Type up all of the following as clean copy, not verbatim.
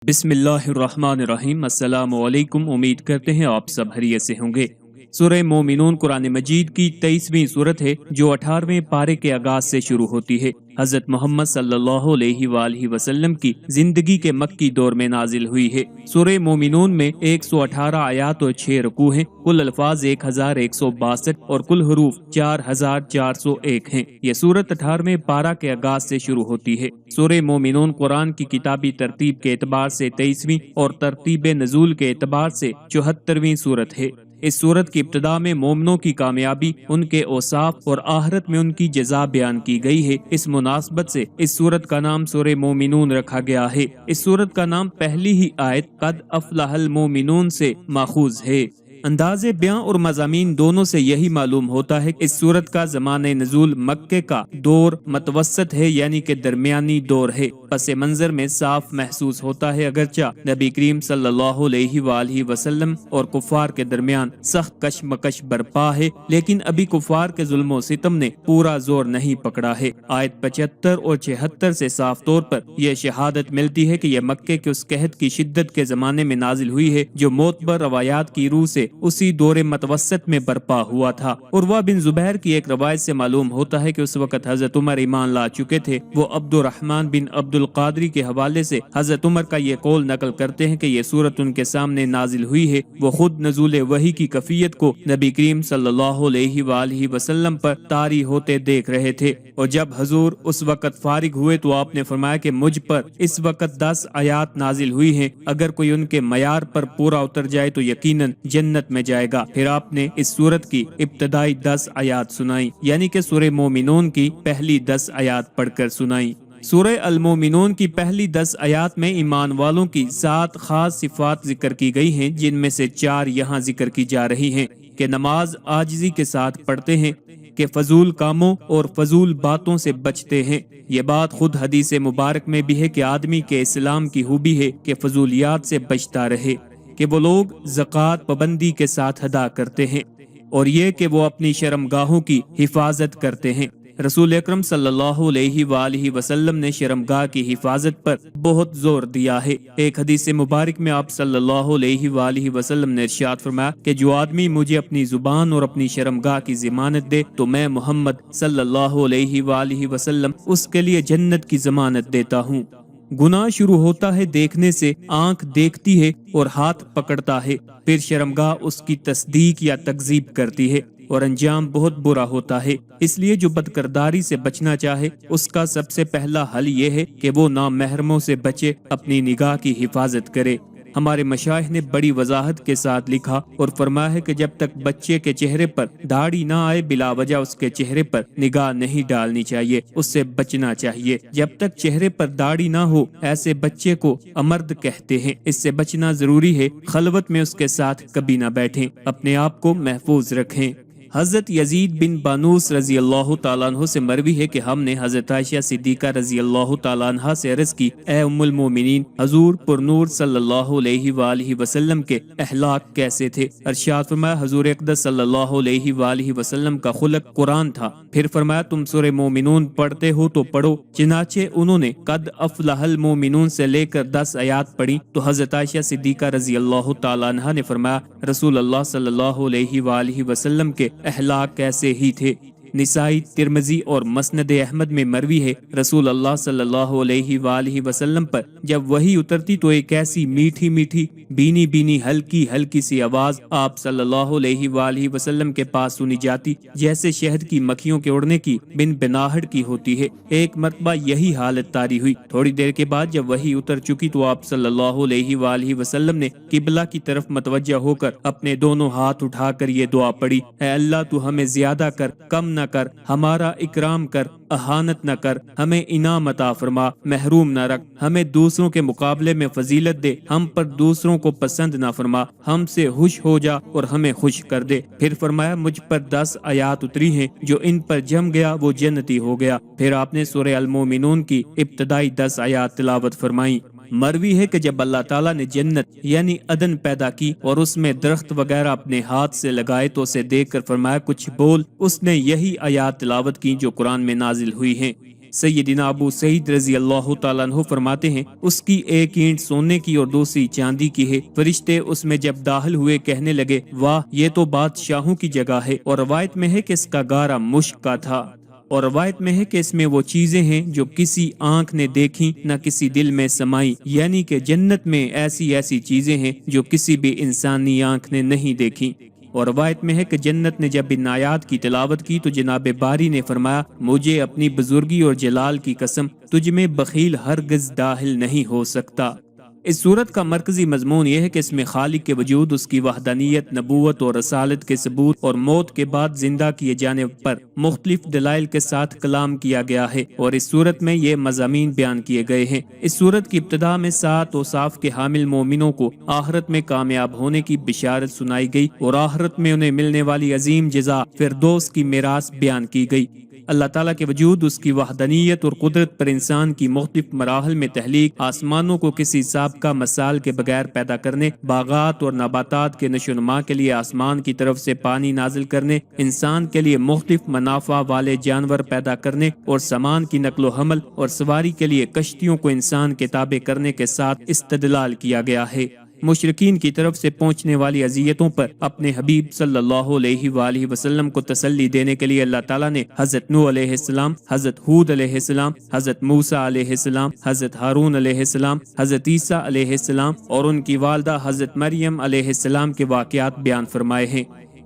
بسم اللہ الرحمن الرحیم۔ السلام علیکم، امید کرتے ہیں آپ سب خیریت سے ہوں گے۔ سورہ مومنون قرآن مجید کی 23ویں سورت ہے جو 18ویں پارے کے آغاز سے شروع ہوتی ہے۔ حضرت محمد صلی اللہ علیہ وآلہ وسلم کی زندگی کے مکی دور میں نازل ہوئی ہے۔ سورہ مومنون میں 118 آیات اور 6 رکوع ہیں۔ کل الفاظ 1162 اور کل حروف 4401 ہیں۔ یہ سورت 18ویں پارہ کے آغاز سے شروع ہوتی ہے۔ سورہ مومنون قرآن کی کتابی ترتیب کے اعتبار سے 23ویں اور ترتیب نزول کے اعتبار سے 74ویں سورت ہے۔ اس سورت کی ابتدا میں مومنوں کی کامیابی، ان کے اوصاف اور آخرت میں ان کی جزا بیان کی گئی ہے۔ اس مناسبت سے اس سورت کا نام سورہ مومنون رکھا گیا ہے۔ اس سورت کا نام پہلی ہی آیت قد افلح المومنون سے ماخوذ ہے۔ انداز بیاں اور مضامین دونوں سے یہی معلوم ہوتا ہے کہ اس سورت کا زمانہ نزول مکے کا دور متوسط ہے، یعنی کہ درمیانی دور ہے۔ پس منظر میں صاف محسوس ہوتا ہے اگرچہ نبی کریم صلی اللہ علیہ وآلہ وسلم اور کفار کے درمیان سخت کشمکش برپا ہے، لیکن ابھی کفار کے ظلم و ستم نے پورا زور نہیں پکڑا ہے۔ آیت 75 اور 76 سے صاف طور پر یہ شہادت ملتی ہے کہ یہ مکے کے اس قحط کی شدت کے زمانے میں نازل ہوئی ہے جو معتبر روایات کی روح سے اسی دور متوسط میں برپا ہوا تھا۔ عروہ بن زبیر کی ایک روایت سے معلوم ہوتا ہے کہ اس وقت حضرت عمر ایمان لا چکے تھے۔ وہ عبد الرحمن بن عبد القادری کے حوالے سے حضرت عمر کا یہ قول نقل کرتے ہیں کہ یہ سورت ان کے سامنے نازل ہوئی ہے۔ وہ خود نزول وحی کی کیفیت کو نبی کریم صلی اللہ علیہ وآلہ وسلم پر طاری ہوتے دیکھ رہے تھے، اور جب حضور اس وقت فارغ ہوئے تو آپ نے فرمایا کہ مجھ پر اس وقت 10 آیات نازل ہوئی ہیں، اگر کوئی ان کے معیار پر پورا اتر جائے تو یقیناً جنت میں جائے گا۔ پھر آپ نے اس سورت کی ابتدائی 10 آیات سنائی، یعنی کہ سورہ مومنون کی پہلی 10 آیات پڑھ کر سنائی۔ سورہ المومنون کی پہلی 10 آیات میں ایمان والوں کی 7 خاص صفات ذکر کی گئی ہیں، جن میں سے 4 یہاں ذکر کی جا رہی ہیں کہ نماز عاجزی کے ساتھ پڑھتے ہیں، کہ فضول کاموں اور فضول باتوں سے بچتے ہیں۔ یہ بات خود حدیث مبارک میں بھی ہے کہ آدمی کے اسلام کی خوبی ہے کہ فضولیات سے بچتا رہے، کہ وہ لوگ زکوٰۃ پابندی کے ساتھ ادا کرتے ہیں، اور یہ کہ وہ اپنی شرمگاہوں کی حفاظت کرتے ہیں۔ رسول اکرم صلی اللہ علیہ وآلہ وسلم نے شرمگاہ کی حفاظت پر بہت زور دیا ہے۔ ایک حدیث مبارک میں آپ صلی اللہ علیہ وآلہ وسلم نے ارشاد فرمایا کہ جو آدمی مجھے اپنی زبان اور اپنی شرمگاہ کی ضمانت دے تو میں محمد صلی اللہ علیہ وآلہ وسلم اس کے لیے جنت کی ضمانت دیتا ہوں۔ گناہ شروع ہوتا ہے دیکھنے سے، آنکھ دیکھتی ہے اور ہاتھ پکڑتا ہے، پھر شرمگاہ اس کی تصدیق یا تکذیب کرتی ہے، اور انجام بہت برا ہوتا ہے۔ اس لیے جو بدکرداری سے بچنا چاہے اس کا سب سے پہلا حل یہ ہے کہ وہ نامحرموں سے بچے، اپنی نگاہ کی حفاظت کرے۔ ہمارے مشائخ نے بڑی وضاحت کے ساتھ لکھا اور فرمایا ہے کہ جب تک بچے کے چہرے پر داڑھی نہ آئے بلا وجہ اس کے چہرے پر نگاہ نہیں ڈالنی چاہیے، اس سے بچنا چاہیے۔ جب تک چہرے پر داڑھی نہ ہو ایسے بچے کو امرد کہتے ہیں، اس سے بچنا ضروری ہے۔ خلوت میں اس کے ساتھ کبھی نہ بیٹھیں، اپنے آپ کو محفوظ رکھیں۔ حضرت یزید بن بانوس رضی اللہ تعالیٰ عنہ سے مروی ہے کہ ہم نے حضرت عائشہ صدیقہ رضی اللہ تعالیٰ عنہ سے عرض کی، اے ام المومنین، حضور پر نور صلی اللہ علیہ وآلہ وسلم کے اخلاق کیسے تھے؟ ارشاد فرمایا حضور اقدس صلی اللہ علیہ وآلہ وسلم کا خلق قرآن تھا۔ پھر فرمایا تم سورہ مومنون پڑھتے ہو تو پڑھو۔ چنانچہ انہوں نے قد افلح المومنون سے لے کر 10 آیات پڑھی تو حضرت عائشہ صدیقہ رضی اللہ تعالیٰ عنہ نے فرمایا رسول اللہ صلی اللہ علیہ وآلہ وسلم کے اخلاق کیسے ہی تھے۔ نسائی، ترمذی اور مسند احمد میں مروی ہے رسول اللہ صلی اللہ علیہ وآلہ وسلم پر جب وحی اترتی تو ایک ایسی میٹھی میٹھی بینی بینی ہلکی ہلکی سی آواز آپ صلی اللہ علیہ وآلہ وسلم کے پاس سنی جاتی، جیسے شہد کی مکھیوں کے اڑنے کی بن بناہٹ کی ہوتی ہے۔ ایک مرتبہ یہی حالت طاری ہوئی۔ تھوڑی دیر کے بعد جب وحی اتر چکی تو آپ صلی اللہ علیہ وآلہ وسلم نے قبلہ کی طرف متوجہ ہو کر اپنے دونوں ہاتھ اٹھا کر یہ دعا پڑھی، اے اللہ تو ہمیں زیادہ کر، کم نہ کر، ہمارا اکرام کر، اہانت نہ کر، ہمیں انعام عطا فرما، محروم نہ رکھ، ہمیں دوسروں کے مقابلے میں فضیلت دے، ہم پر دوسروں کو پسند نہ فرما، ہم سے خوش ہو جا اور ہمیں خوش کر دے۔ پھر فرمایا مجھ پر 10 آیات اتری ہیں، جو ان پر جم گیا وہ جنتی ہو گیا۔ پھر آپ نے سورہ المومنون کی ابتدائی 10 آیات تلاوت فرمائیں۔ مروی ہے کہ جب اللہ تعالیٰ نے جنت یعنی عدن پیدا کی اور اس میں درخت وغیرہ اپنے ہاتھ سے لگائے تو اسے دیکھ کر فرمایا کچھ بول۔ اس نے یہی آیات تلاوت کی جو قرآن میں نازل ہوئی ہیں۔ سیدنا ابو سعید رضی اللہ تعالیٰ عنہ فرماتے ہیں اس کی ایک اینٹ سونے کی اور دوسری چاندی کی ہے۔ فرشتے اس میں جب داخل ہوئے کہنے لگے واہ یہ تو بادشاہوں کی جگہ ہے، اور روایت میں ہے کہ اس کا گارا مشک کا تھا، اور روایت میں ہے کہ اس میں وہ چیزیں ہیں جو کسی آنکھ نے دیکھی نہ کسی دل میں سمائی، یعنی کہ جنت میں ایسی چیزیں ہیں جو کسی بھی انسانی آنکھ نے نہیں دیکھی۔ اور روایت میں ہے کہ جنت نے جب ان آیات کی تلاوت کی تو جناب باری نے فرمایا مجھے اپنی بزرگی اور جلال کی قسم تجھ میں بخیل ہرگز داخل نہیں ہو سکتا۔ اس صورت کا مرکزی مضمون یہ ہے کہ اس میں خالق کے وجود، اس کی وحدانیت، نبوت اور رسالت کے ثبوت اور موت کے بعد زندہ کیے جانے پر مختلف دلائل کے ساتھ کلام کیا گیا ہے، اور اس صورت میں یہ مضامین بیان کیے گئے ہیں۔ اس صورت کی ابتدا میں 7 اوصاف کے حامل مومنوں کو آخرت میں کامیاب ہونے کی بشارت سنائی گئی، اور آخرت میں انہیں ملنے والی عظیم جزا فردوس کی میراث بیان کی گئی۔ اللہ تعالیٰ کے وجود، اس کی وحدانیت اور قدرت پر انسان کی مختلف مراحل میں تحلیق، آسمانوں کو کسی سابقہ مثال کے بغیر پیدا کرنے، باغات اور نباتات کے نشو و نما کے لیے آسمان کی طرف سے پانی نازل کرنے، انسان کے لیے مختلف منافع والے جانور پیدا کرنے، اور سامان کی نقل و حمل اور سواری کے لیے کشتیوں کو انسان کے تابع کرنے کے ساتھ استدلال کیا گیا ہے۔ مشرکین کی طرف سے پہنچنے والی اذیتوں پر اپنے حبیب صلی اللہ علیہ وآلہ وسلم کو تسلی دینے کے لیے اللہ تعالیٰ نے حضرت نوح علیہ السلام، حضرت ہود علیہ السلام، حضرت موسیٰ علیہ السلام، حضرت ہارون علیہ السلام، حضرت عیسیٰ علیہ السلام اور ان کی والدہ حضرت مریم علیہ السلام کے واقعات بیان فرمائے ہیں۔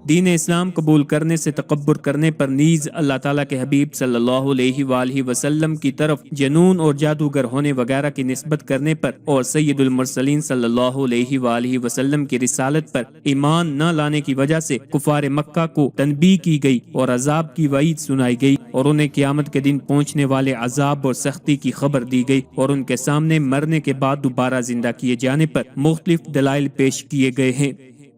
دین اسلام قبول کرنے سے تکبر کرنے پر نیز اللہ تعالیٰ کے حبیب صلی اللہ علیہ وآلہ وسلم کی طرف جنون اور جادوگر ہونے وغیرہ کی نسبت کرنے پر، اور سید المرسلین صلی اللہ علیہ وآلہ وسلم کی رسالت پر ایمان نہ لانے کی وجہ سے کفار مکہ کو تنبیہ کی گئی اور عذاب کی وعید سنائی گئی، اور انہیں قیامت کے دن پہنچنے والے عذاب اور سختی کی خبر دی گئی، اور ان کے سامنے مرنے کے بعد دوبارہ زندہ کیے جانے پر مختلف دلائل پیش کیے گئے ہیں۔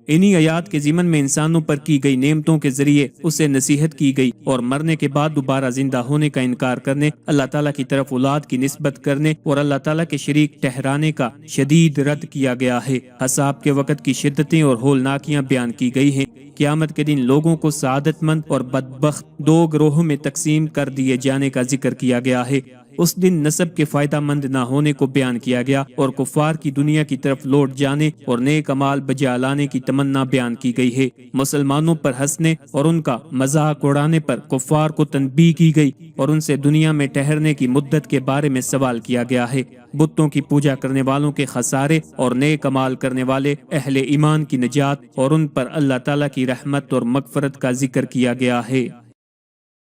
انہی آیات کے ضمن میں انسانوں پر کی گئی نعمتوں کے ذریعے اسے نصیحت کی گئی، اور مرنے کے بعد دوبارہ زندہ ہونے کا انکار کرنے، اللہ تعالیٰ کی طرف اولاد کی نسبت کرنے اور اللہ تعالیٰ کے شریک ٹھہرانے کا شدید رد کیا گیا ہے۔ حساب کے وقت کی شدتیں اور ہولناکیاں بیان کی گئی ہیں۔ قیامت کے دن لوگوں کو سعادت مند اور بدبخت 2 گروہوں میں تقسیم کر دیے جانے کا ذکر کیا گیا ہے۔ اس دن نسب کے فائدہ مند نہ ہونے کو بیان کیا گیا، اور کفار کی دنیا کی طرف لوٹ جانے اور نیک اعمال بجا لانے کی تمنا بیان کی گئی ہے۔ مسلمانوں پر ہنسنے اور ان کا مذاق اڑانے پر کفار کو تنبیہ کی گئی، اور ان سے دنیا میں ٹھہرنے کی مدت کے بارے میں سوال کیا گیا ہے۔ بتوں کی پوجا کرنے والوں کے خسارے اور نیک اعمال کرنے والے اہل ایمان کی نجات، اور ان پر اللہ تعالیٰ کی رحمت اور مغفرت کا ذکر کیا گیا ہے۔